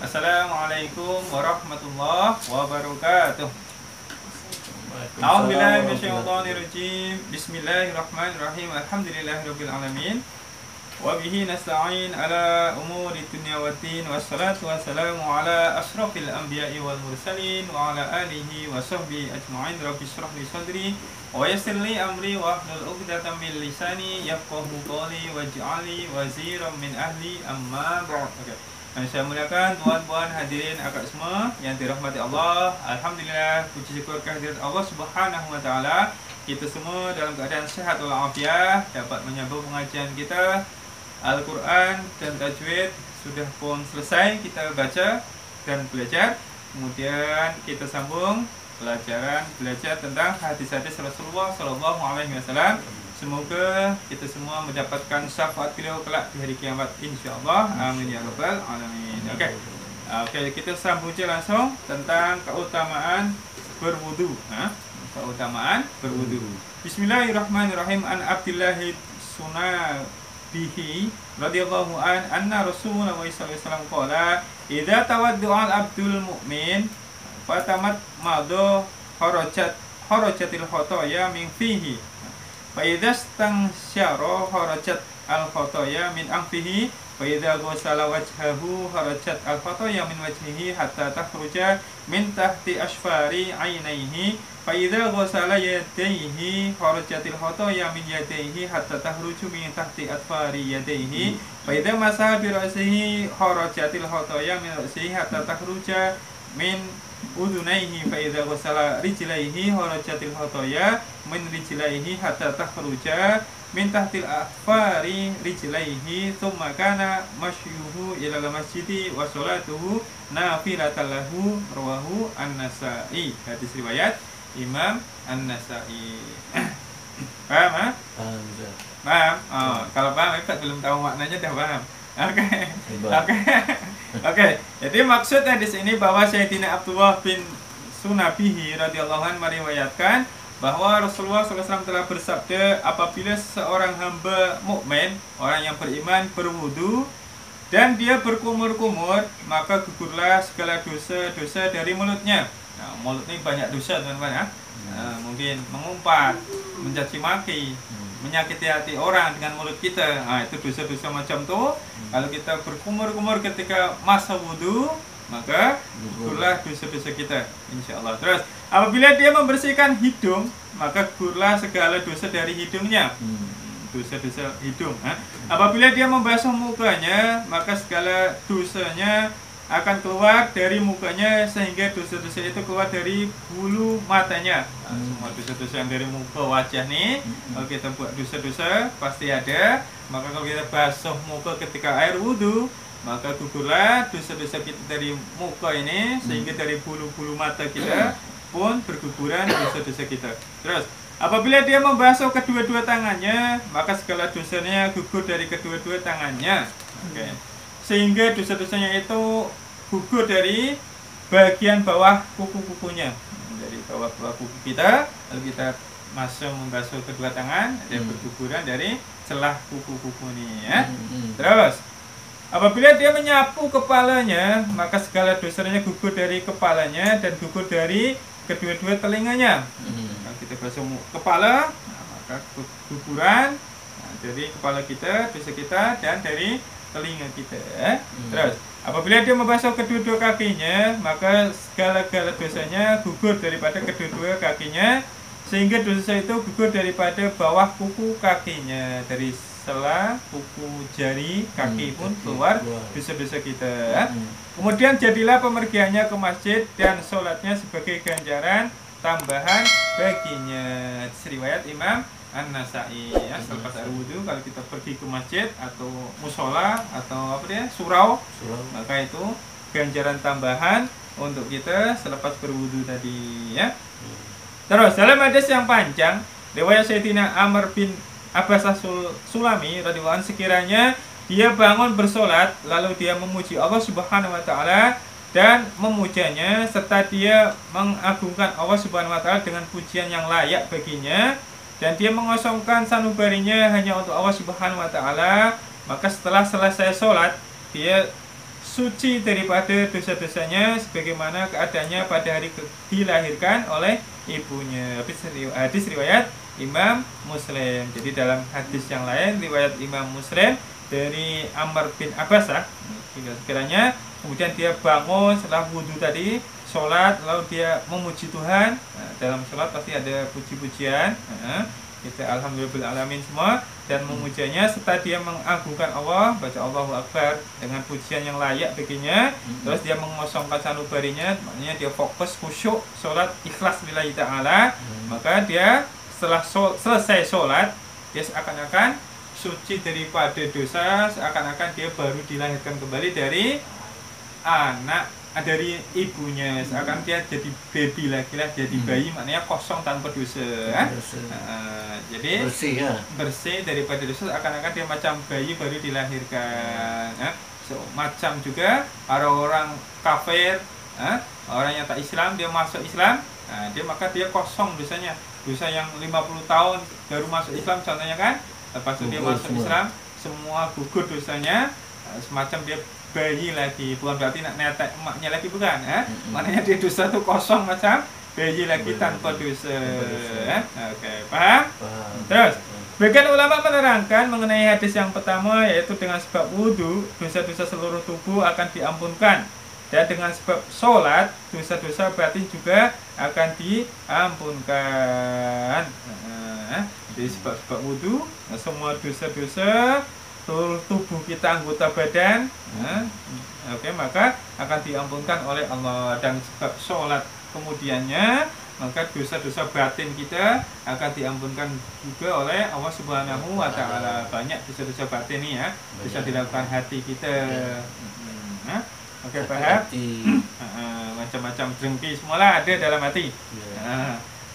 Assalamualaikum warahmatullahi wabarakatuh. A'udzubillahi minasyaitonirrajim. Bismillahirrahmanirrahim. Alhamdulillahirabbil alamin. Wa bihi nasta'in ala umuri dunya waddin. Wassalatu wassalamu ala asyrafil anbiya'i wal mursalin wa ala alihi wa sahbihi ajma'in. Rabbi shrah li sadri wa yassir li amri wa hlul 'uqdatam min lisani yafqahu qawli waj'alni waziran min ahli, amma ba'd. Yang saya muliakan tuan-puan hadirin akak semua yang dirahmati Allah. Alhamdulillah, puji syukur kehadirat Allah Subhanahu wa taala. Kita semua dalam keadaan sehat walafiat dapat menyambung pengajian kita Al-Quran dan tajwid sudah pun selesai kita baca dan belajar. Kemudian kita sambung belajar tentang hadis-hadis Rasulullah sallallahu alaihi wasallam. Semoga kita semua mendapatkan syafaat beliau kelak di hari kiamat, insyaallah. Amin ya rabbal alamin. Okey, kita sambung je langsung tentang keutamaan berwudu. Keutamaan berwudu. Bismillahirrahmanirrahim. An Abdullah Sunabihi radhiyallahu an anna Rasulullah sallallahu alaihi wasallam qala idza tawaddu'a al-abdul mu'min fatamat madu harajatil khotoya min fihi fa idza stansyara harajat al-khotoya min anfihi fa idza ghasala wajhahu harajat al-khotoya min wajhihi hatta takhruja min tahti ashfari 'ainaihi fa idza ghasala yadayhi harajatil khotoya min yadayhi hatta takhruju min tahti atfari yadayhi fa idza masaha bi ra'sihi harajatil khotoya min ra'sihi hatta takhruja min udunaihi fa idza ghasala rijlaihi harajatil khotoya min rijlaihi hatta takhruja min tahtil afari rijlaihi thumma kana mashyuhu ila al-masjidi wa salatuhu nafilatan lahu rawahu An-Nasa'i. Hadis riwayat Imam An-Nasa'i. Paham ha? Paham? Oh, kalau paham Ifat belum tahu maknanya dah paham. Oke. Jadi maksud hadis ini bahwa Sayyidina Abdullah bin Sunabihi radhiyallahu anhu meriwayatkan bahwa Rasulullah SAW telah bersabda, apabila seorang hamba mukmin, orang yang beriman berwudu dan dia berkumur-kumur, maka gugurlah segala dosa-dosa dari mulutnya. Nah, mulut ini banyak dosa teman-teman ya. Mungkin mengumpat, mencaci maki, menyakiti hati orang dengan mulut kita. Nah, itu dosa-dosa macam tu. Kalau kita berkumur-kumur ketika masa wudu, maka gugurlah dosa-dosa kita, insyaallah. Terus apabila dia membersihkan hidung, maka gugurlah segala dosa dari hidungnya. Dosa-dosa hidung. Apabila dia membasuh mukanya, maka segala dosanya akan keluar dari mukanya sehingga dosa-dosa itu keluar dari bulu matanya. Semua dosa-dosa yang dari muka wajah nih, kalau kita buat dosa-dosa pasti ada. Maka kalau kita basuh muka ketika air wudu, maka gugurlah dosa-dosa kita dari muka ini sehingga dari bulu-bulu mata kita pun berguguran dosa-dosa kita. Terus apabila dia membasuh kedua-dua tangannya, maka segala dosanya gugur dari kedua-dua tangannya. Sehingga dosa-dosanya itu gugur dari bagian bawah kuku-kukunya, dari bawah kuku kita. Lalu kita membasuh kedua tangan, ada berguguran dari celah kuku-kuku ini ya. Terus apabila dia menyapu kepalanya, maka segala dosanya gugur dari kepalanya dan gugur dari kedua-dua telinganya. Kalau kita basuh kepala, maka guguran dari kepala kita, dosa kita, dan dari telinga kita. Terus apabila dia membasuh kedua-dua kakinya, maka segala-gala dosanya gugur daripada kedua-dua kakinya, sehingga dosa itu gugur daripada bawah kuku kakinya, dari setelah kuku jari kaki pun keluar dosa-dosa kita. Kemudian jadilah pemergiannya ke masjid dan sholatnya sebagai ganjaran tambahan baginya. Riwayat Imam An-Nasa'i ya. Selepas air wudu, kalau kita pergi ke masjid atau musola atau surau, maka itu ganjaran tambahan untuk kita selepas berwudu tadi ya. Terus dalam hadis yang panjang, riwayat Sayyidina Amr bin Abbas Sulami radhiyallahu anhu, sekiranya dia bangun bersolat lalu dia memuji Allah Subhanahu wa taala dan memujanya serta dia mengagungkan Allah Subhanahu wa taala dengan pujian yang layak baginya, dan dia mengosongkan sanubarinya hanya untuk Allah Subhanahu wa taala, maka setelah selesai sholat dia suci daripada dosa-dosanya sebagaimana keadaannya pada hari dilahirkan oleh ibunya. Hadis riwayat Imam Muslim. Jadi dalam hadis yang lain riwayat Imam Muslim dari Amr bin Abbasah, sekiranya kemudian dia bangun setelah wudhu tadi, sholat, lalu dia memuji Tuhan. Dalam sholat pasti ada puji-pujian. Kita alhamdulillah alamin semua dan memujanya serta dia mengagungkan Allah, baca Allahu Akbar dengan pujian yang layak baginya. Terus dia mengosongkan sanubarinya, maknanya dia fokus khusyuk sholat ikhlas lillahi ta'ala. Maka dia setelah selesai sholat, dia seakan-akan suci daripada dosa, seakan-akan dia baru dilahirkan kembali dari dari ibunya, seakan dia jadi baby lagi lah, jadi bayi, maknanya kosong tanpa dosa. Jadi bersih daripada dosa, seakan-akan dia macam bayi baru dilahirkan. Macam juga para orang kafir, orang yang tak Islam, dia masuk Islam, maka dia kosong dosanya. Dosa yang 50 tahun baru masuk Islam contohnya kan, lepas itu dia masuk Islam, semua gugur dosanya, semacam dia bayi lagi. Bukan berarti nak netek emaknya lagi, bukan. Maknanya dia dosa itu kosong macam bayi lagi tanpa dosa. Oke, paham? Terus bagian ulama menerangkan mengenai hadis yang pertama, yaitu dengan sebab wudhu dosa-dosa seluruh tubuh akan diampunkan, dan dengan sebab sholat dosa-dosa batin juga akan diampunkan. Jadi sebab wudhu, semua dosa-dosa seluruh tubuh kita, anggota badan, maka akan diampunkan oleh Allah. Dan sebab sholat kemudiannya, maka dosa-dosa batin kita akan diampunkan juga oleh Allah Subhanahu wa Ta'ala. Banyak dosa-dosa batin ini ya, bisa dilakukan hati kita. Oke, paham? Macam-macam drengki semualah ada dalam hati.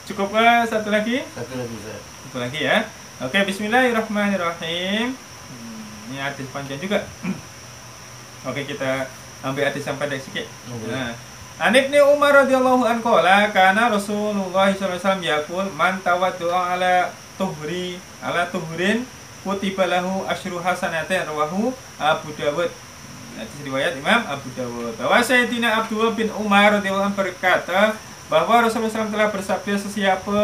Cukup ke satu lagi? Satu lagi ya. Oke, bismillahirrahmanirrahim. Ini hadis panjang juga. Oke, kita ambil hadis sampai pendek sikit. An Ibnu Umar radhiyallahu anhu qala kana Rasulullah sallallahu alaihi wasallam yaqul man tawaddu'a ala tuhrin kutiba lahu asyru hasanatin, rawahu Abu Dawud. Hadis riwayat Imam Abu Dawud. Bahwa Sayyidina Abdullah bin Umar radhiyallahu anhu berkata bahwa Rasulullah SAW telah bersabda, sesiapa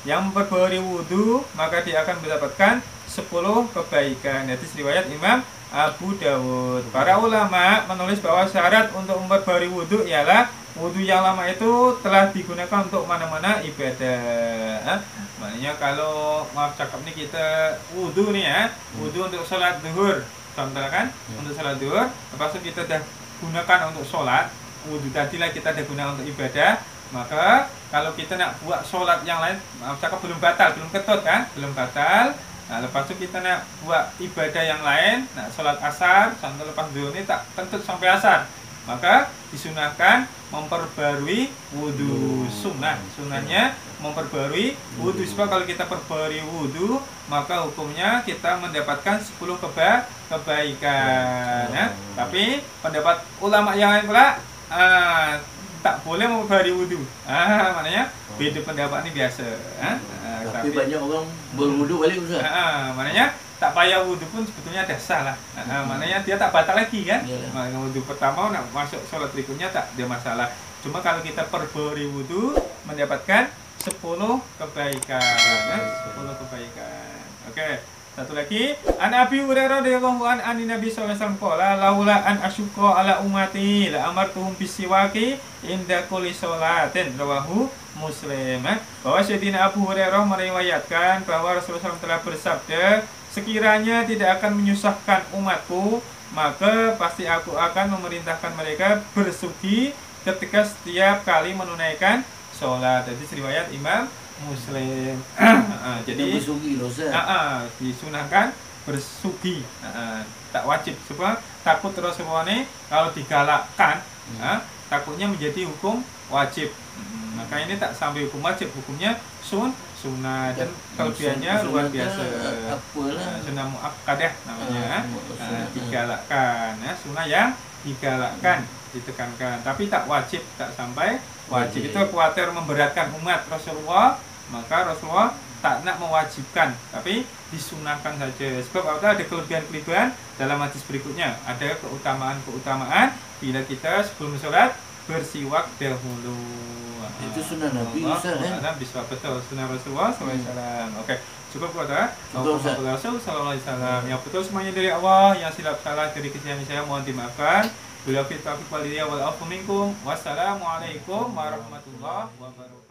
yang memperbaharui wudhu maka dia akan mendapatkan 10 kebaikan. Hadis riwayat Imam Abu Dawud. Para ulama menulis bahwa syarat untuk memperbaharui wudhu ialah wudhu yang lama itu telah digunakan untuk mana-mana ibadah. Maknanya kalau maaf cakap nih kita wudhu nih ya, wudhu untuk sholat zuhur, contoh kan, untuk sholat zuhur, lepas itu kita dah gunakan untuk sholat, wudhu tadilah kita dah gunakan untuk ibadah. Maka kalau kita nak buat sholat yang lain, maaf cakap belum batal, belum ketut kan, belum batal. Nah, lepas itu kita nak buat ibadah yang lain, nak sholat asar, contoh lepas zuhur ini tak kentut sampai asar, maka disunahkan memperbarui wudhu. Sunnahnya memperbarui wudhu. Sebab kalau kita perbarui wudhu, maka hukumnya kita mendapatkan 10 kebaikan. Tapi pendapat ulama yang lain pula tak boleh memperbarui wudhu. Maknanya beda pendapat ini biasa. Tapi banyak orang berwudhu balik Ustaz. Maknanya tak payah wudhu pun sebetulnya dah sah lah. Maknanya dia tak batal lagi kan. Maknanya wudhu pertama nak masuk sholat berikutnya tak ada masalah. Cuma kalau kita perbarui wudhu mendapatkan 10 kebaikan. 10 kebaikan. Oke. Satu lagi, An Abi Hurairah radhiyallahu anhu Nabi sallallahu alaihi wasallam qala laula an asyqa ala ummati la amartuhum bisiwaki inda kulli sholatin, rawahu Muslim. Bahwa Sayyidina Abu Hurairah meriwayatkan bahwa Rasulullah SAW telah bersabda, sekiranya tidak akan menyusahkan umatku, maka pasti aku akan memerintahkan mereka bersuci ketika setiap kali menunaikan sholat. Jadi riwayat Imam Muslim. Jadi disunahkan bersugi, tak wajib. Sebab takut Rasulullah ini kalau digalakkan, takutnya menjadi hukum wajib. Maka ini tak sampai hukum wajib, hukumnya sunnah, dan kelebihannya luar biasa. Sunnah muakkadah namanya, digalakkan, sunnah yang digalakkan, ditekankan, tapi tak wajib, tak sampai wajib. Itu khawatir memberatkan umat Rasulullah, maka Rasulullah tak nak mewajibkan, tapi disunahkan saja. Sebab ada kelebihan-kelebihan dalam hadis berikutnya. Ada keutamaan-keutamaan bila kita sebelum sholat bersiwak dahulu. Itu sunnah Nabi Ustaz kan? Bisa betul sunnah Rasulullah SAW. Oke, cukup kata. Rasulullah SAW. Yang betul semuanya dari Allah, yang silap salah dari kesalahan saya mohon dimaafkan. Bila fit taufiq wal hidayah wal afu minkum. Wassalamualaikum warahmatullahi wabarakatuh.